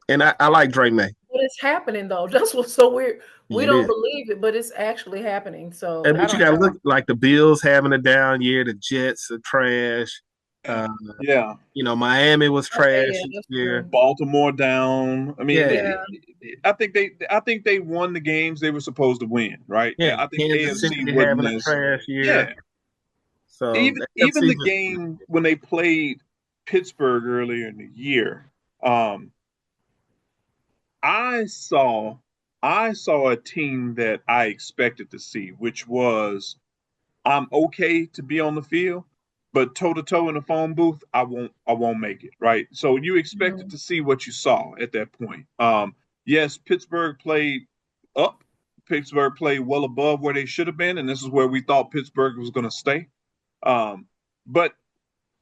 and I like Drake May. But it's happening though. That's what's so weird. We don't believe it, but it's actually happening. So, but you gotta look like the Bills having a down year. The Jets are trash. Miami was trash this year. Baltimore down. I mean, I think they won the games they were supposed to win, right? Yeah, I think Kansas City having a trash year. Yeah. So even the game when they played Pittsburgh earlier in the year, I saw a team that I expected to see, which was I'm okay to be on the field, but toe to toe in the phone booth, I won't make it, right? So you expected to see what you saw at that point. Yes, Pittsburgh played up. Pittsburgh played well above where they should have been, and this is where we thought Pittsburgh was going to stay. But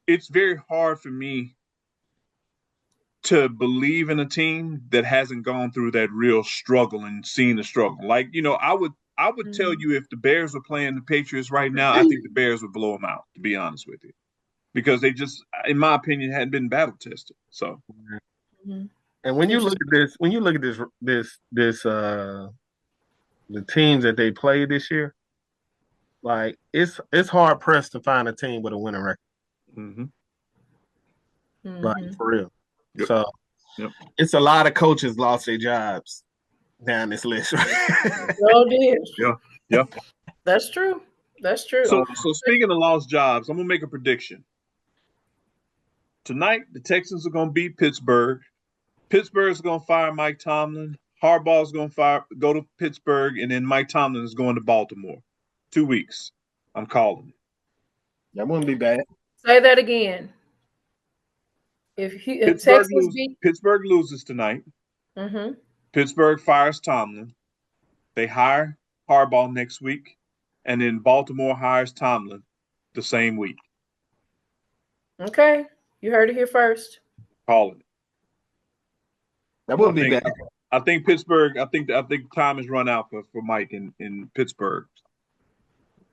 it's very hard for me to believe in a team that hasn't gone through that real struggle and seen the struggle. Like, I would tell you if the Bears were playing the Patriots right now, I think the Bears would blow them out, to be honest with you, because they just, in my opinion, hadn't been battle tested. So, and when you look at this, the teams that they played this year, like it's hard pressed to find a team with a winning record. Like for real. Yep. So it's a lot of coaches lost their jobs down this list. Well, did. Yeah. That's true. So speaking of lost jobs, I'm gonna make a prediction. Tonight, the Texans are gonna beat Pittsburgh. Pittsburgh's gonna fire Mike Tomlin. Harbaugh's gonna go to Pittsburgh, and then Mike Tomlin is going to Baltimore. 2 weeks. I'm calling it. That wouldn't be bad. Say that again. If Pittsburgh loses tonight, Pittsburgh fires Tomlin. They hire Harbaugh next week. and then Baltimore hires Tomlin the same week. Okay, you heard it here first. Calling it. That wouldn't be bad. I think Pittsburgh. I think time has run out for Mike in Pittsburgh.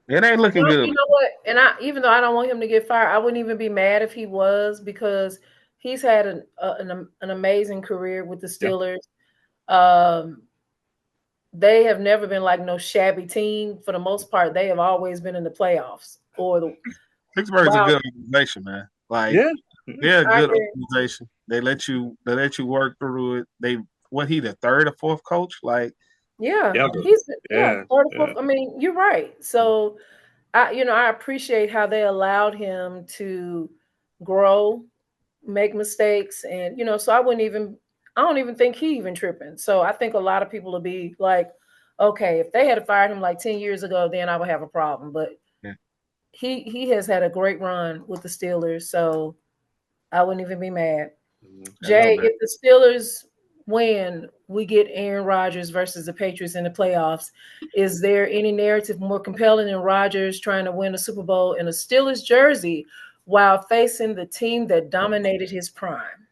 It ain't looking good. You know what? And even though I don't want him to get fired, I wouldn't even be mad if he was, because he's had an amazing career with the Steelers. Yeah. They have never been like no shabby team. For the most part, they have always been in the playoffs. Pittsburgh's a good organization, man. Like, they're a good organization. They let you work through it. He the third or fourth coach? Like, he's third or fourth. I mean, you're right. So I appreciate how they allowed him to grow, make mistakes, and so I don't even think he even tripping. So I think a lot of people will be like, okay, if they had fired him like 10 years ago, then I would have a problem. But he has had a great run with the Steelers, so I wouldn't even be mad. Jay, if the Steelers win, we get Aaron Rodgers versus the Patriots in the playoffs. Is there any narrative more compelling than Rodgers trying to win a Super Bowl in a Steelers jersey while facing the team that dominated his prime?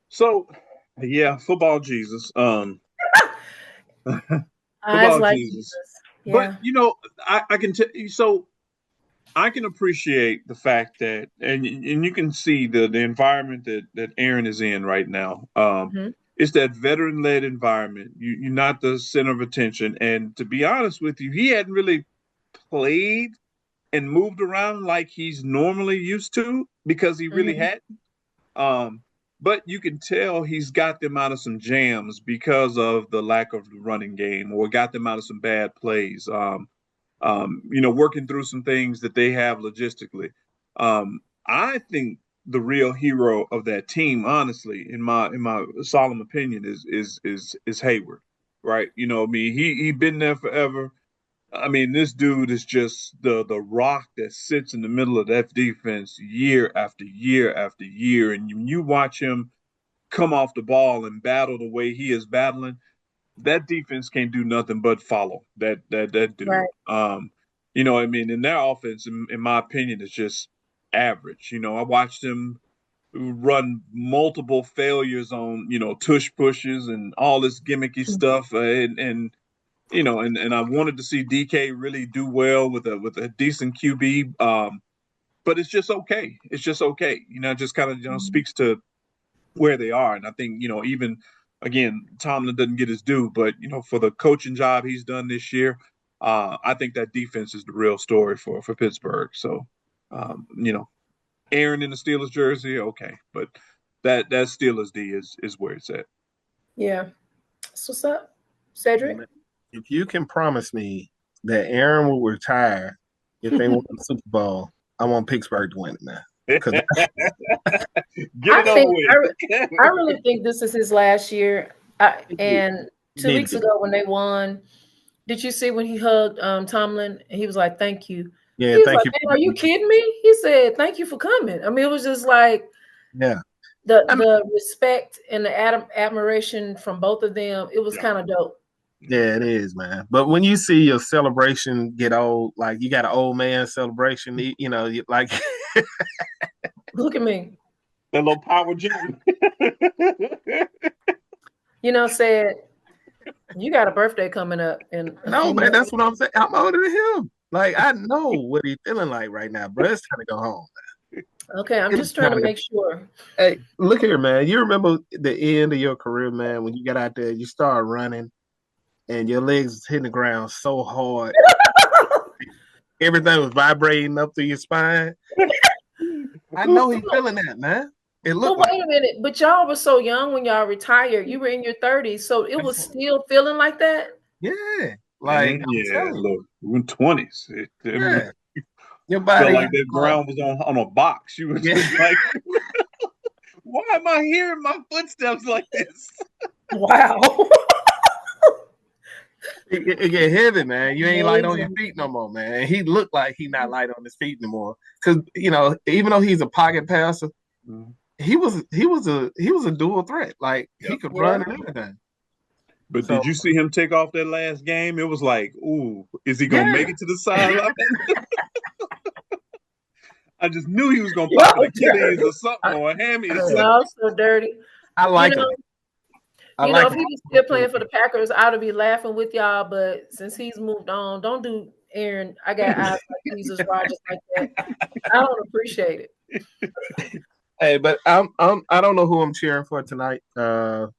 So, football Jesus. Football like Jesus. Yeah. But I can tell you. So, I can appreciate the fact that, and you can see the environment that Aaron is in right now. It's that veteran-led environment. You're not the center of attention. And to be honest with you, he hadn't really played and moved around like he's normally used to, because he really hadn't. But you can tell he's got them out of some jams because of the lack of the running game, or got them out of some bad plays. Working through some things that they have logistically. I think the real hero of that team, honestly, in my solemn opinion, is Hayward, right? He been there forever. I mean, this dude is just the rock that sits in the middle of that defense year after year after year. And when you watch him come off the ball and battle the way he is battling, that defense can't do nothing but follow that dude. Right. And their offense, in my opinion, is just average. I watched him run multiple failures on, tush pushes and all this gimmicky stuff. And I wanted to see DK really do well with a decent QB. But it's just okay. It's just okay. Just kind of, speaks to where they are. And I think, even, again, Tomlin doesn't get his due, but, for the coaching job he's done this year, I think that defense is the real story for Pittsburgh. So, Aaron in the Steelers jersey, okay. But that Steelers D is where it's at. Yeah. So what's up, Cedric? If you can promise me that Aaron will retire if they win the Super Bowl, I want Pittsburgh to win it now. I really think this is his last year. And 2 weeks ago when they won, did you see when he hugged Tomlin and he was like, "Thank you"? Yeah, thank you. Are you kidding me? He said, "Thank you for coming." I mean, it was just like, the respect and the admiration from both of them. It was kind of dope. Yeah, it is, man. But when you see your celebration get old, like you got an old man celebration, you like. Look at me. That little power jam. Said, you got a birthday coming up. And no, man, that's what I'm saying. I'm older than him. Like, I know what he's feeling like right now, bro. It's time to go home, man. Okay, I'm just trying to make sure. Hey, look here, man. You remember the end of your career, man, when you got out there, you started running, and your legs hitting the ground so hard. Everything was vibrating up through your spine. I know he's feeling that, man. It looked wait a minute, but y'all were so young when y'all retired. You were in your 30s, so it was still feeling like that? Yeah. Like, look, we're in 20s. Your body felt like that ground was on a box. You were just like, why am I hearing my footsteps like this? Wow. It get heavy, man. You ain't light on your feet no more, man. He looked like he not light on his feet anymore. Because even though he's a pocket passer, he was a dual threat. Like he could run and everything. But did you see him take off that last game? It was like, ooh, is he gonna make it to the sideline? I just knew he was gonna pop an Achilles or something or a hammy or something. No, so dirty. I like him. If he was still playing for the Packers, I would be laughing with y'all. But since he's moved on, don't do Aaron. I got eyes like Jesus Rogers like that. I don't appreciate it. Hey, but I don't know who I'm cheering for tonight. I'm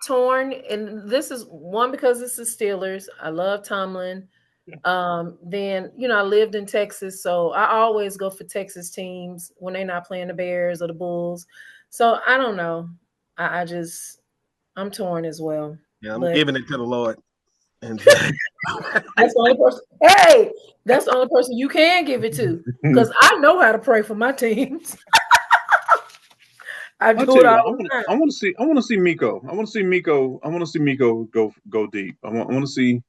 torn, and this is one because it's the Steelers. I love Tomlin. Then I lived in Texas, so I always go for Texas teams when they're not playing the Bears or the Bulls. So I don't know. I'm torn as well. Yeah, I'm giving it to the Lord. And that's the only person. Hey, that's the only person you can give it to, because I know how to pray for my teams. I want to see Miko. I want to see Miko go deep. I want to see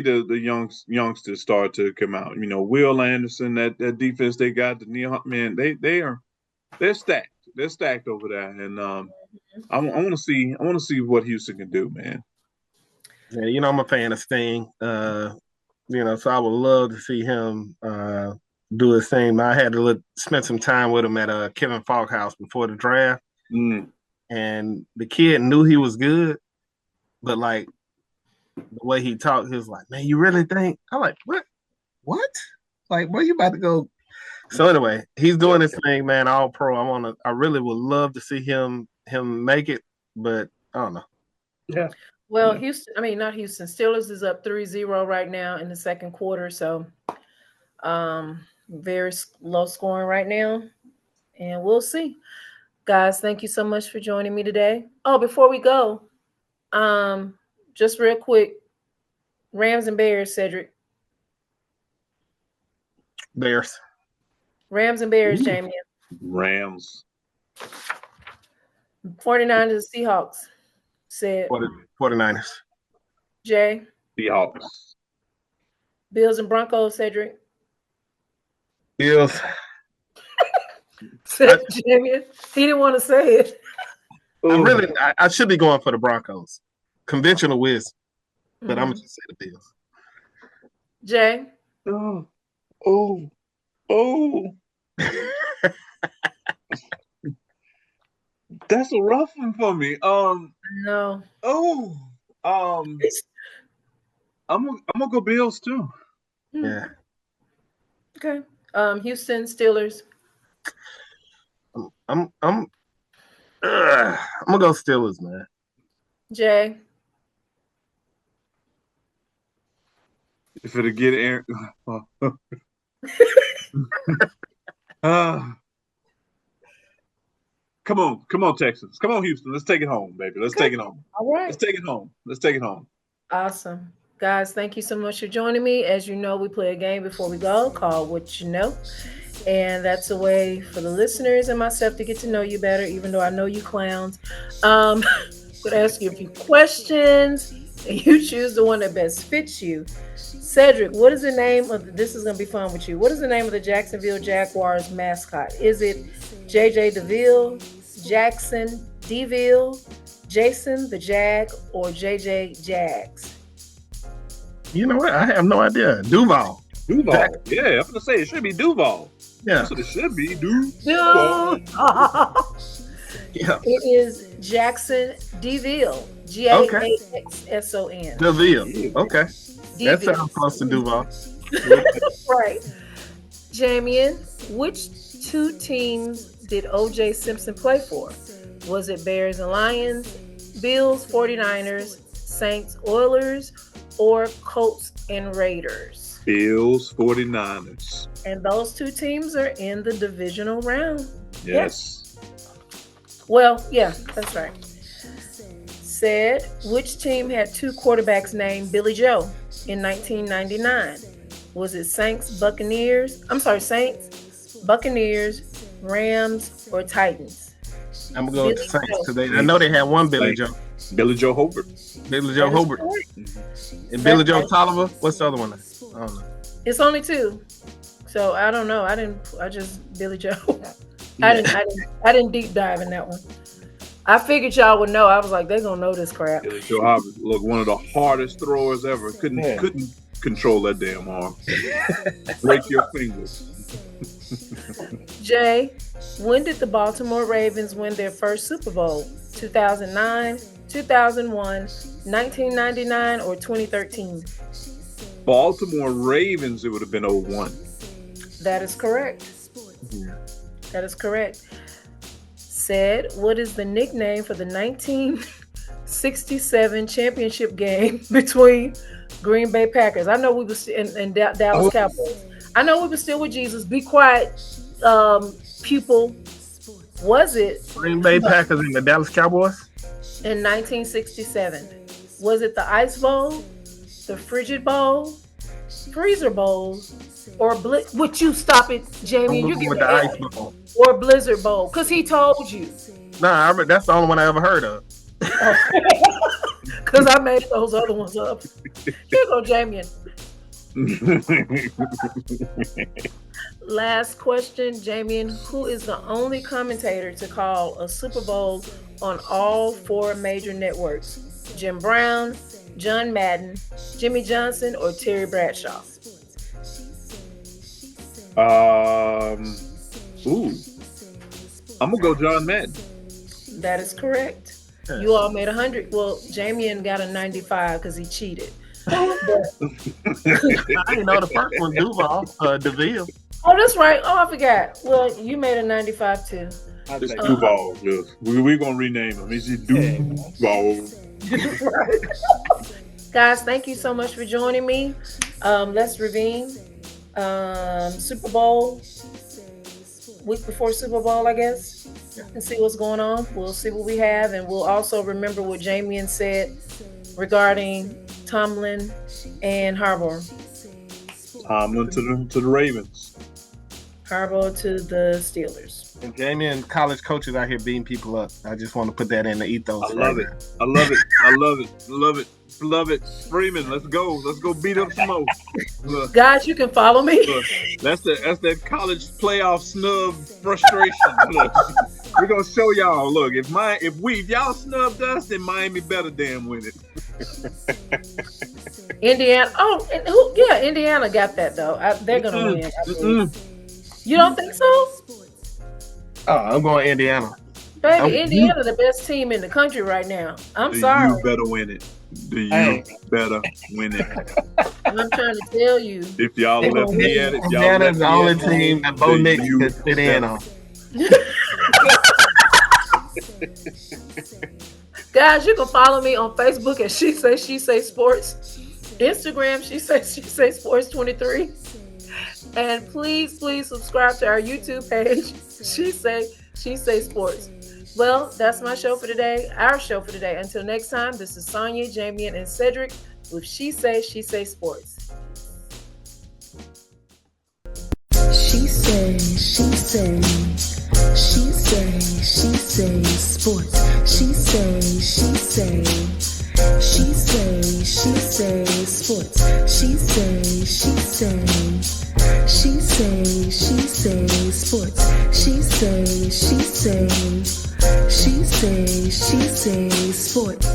the youngsters start to come out. Will Anderson, that defense they got, the Neil man, they're stacked. They're stacked over there, and I want to see what Houston can do, man. Yeah, I'm a fan of Sting. So I would love to see him do his thing. I had to spend some time with him at Kevin Falk house before the draft, and the kid knew he was good, but like the way he talked, he was like, "Man, you really think?" I'm like, "What? Like, where you about to go?" So anyway, he's doing his thing, man. All pro. I really would love to see him make it, but I don't know. Yeah. Well, not Houston. Steelers is up 3-0 right now in the second quarter, so very low scoring right now, and we'll see. Guys, thank you so much for joining me today. Oh, before we go, just real quick, Rams and Bears, Cedric. Bears. Rams and Bears, Jameion. Rams. 49ers, Seahawks. Said 49ers. Jay. Seahawks. Bills and Broncos, Cedric. Bills. Said Jameion. He didn't want to say it. I should be going for the Broncos. Conventional wisdom. But I'm going to just say the Bills. Jay. Oh. That's a rough one for me. No. I'm gonna go Bills too. Yeah. Okay. Houston Steelers. I'm gonna go Steelers, man. Jay. If it'll get Aaron. Come on, Texans. Come on, Houston. Let's take it home, baby. Let's take it home. All right. Let's take it home. Awesome. Guys, thank you so much for joining me. As you know, we play a game before we go called What You Know. And that's a way for the listeners and myself to get to know you better, even though I know you clowns. I'm going to ask you a few questions, and you choose the one that best fits you. Cedric, what is the name of this is going to be fun with you. What is the name of the Jacksonville Jaguars mascot? Is it JJ DeVille, Jackson DeVille, Jason the Jag, or JJ Jags? You know what? I have no idea. Duval. Jackson. Yeah, I'm going to say it should be Duval. Yeah. That's what it should be, Duval. Yeah. It is Jackson DeVille. Gaxson. DeVille. Okay. DeVille. That sounds close to Duval. Right. Jameion, which two teams did O.J. Simpson play for? Was it Bears and Lions, Bills, 49ers, Saints, Oilers, or Colts and Raiders? Bills, 49ers. And those two teams are in the divisional round. Yes. Well, yeah, that's right. Said, which team had two quarterbacks named Billy Joe in 1999? Was it Saints, Buccaneers, Rams, or Titans? I'm going to go with the Saints today. I know they had one Billy Joe. Billy Joe Hobart. And Billy Joe Tolliver. What's the other one? I don't know. It's only two. So I don't know. I just Billy Joe. I didn't deep dive in that one. I figured y'all would know. I was like, they're gonna know this crap. Yeah, Joe Hobbs, look, one of the hardest throwers ever. Couldn't control that damn arm. Break your fingers. Jay, when did the Baltimore Ravens win their first Super Bowl? 2009, 2001, 1999, or 2013? Baltimore Ravens, it would have been 01. That is correct. Yeah. That is correct. Said, what is the nickname for the 1967 championship game between Green Bay Packers? I know we were in Dallas Cowboys. I know we were still with Jesus. Be quiet, pupil. Was it Green Bay Packers and the Dallas Cowboys? In 1967. Was it the Ice Bowl, the Frigid Bowl, Freezer Bowl, or would you stop it, Jamie? I'm You with the Ice Bowl. Or Blizzard Bowl, because he told you. Nah, that's the only one I ever heard of. Because I made those other ones up. Here go, Jameion. Last question, Jameion. Who is the only commentator to call a Super Bowl on all 4 major networks? Jim Brown, John Madden, Jimmy Johnson, or Terry Bradshaw? I'm gonna go John Madden. That is correct. You all made 100. Well, Jameion got a 95 because he cheated. I didn't know the first one, DeVille. Oh, that's right. Oh, I forgot. Well, you made a 95 too. It's Duval. Yes. We're gonna rename him. Is it Duval? Guys, thank you so much for joining me. Let's review. Super Bowl, week before Super Bowl, I guess, and see what's going on. We'll see what we have, and we'll also remember what Jameion said regarding Tomlin and Harbaugh. Tomlin to the Ravens. Harbaugh to the Steelers. And Jameion, college coaches out here beating people up. I just want to put that in the ethos. I love it. Freeman, let's go beat up some more. Look, guys, you can follow me. Look, that's that college playoff snub frustration. Look, we're gonna show y'all. Look, if y'all snubbed us, then Miami better damn win it. Indiana. Oh, Indiana got that though. They're gonna win. You don't think so? Oh, I'm going Indiana. Baby, Indiana the best team in the country right now. I'm sorry. You better win it. Better win it. I'm trying to tell you. If y'all left me at it, Indiana's the only team that Bo Nix can sit in on. Guys, you can follow me on Facebook at She Say Sports. Instagram, She Say Sports 23. And please subscribe to our YouTube page, She Say Sports. Well, that's my show for today, our show for today. Until next time, this is Sonia, Jameion, and Cedric with She Say Sports. She say sports. She say sports. She say sports.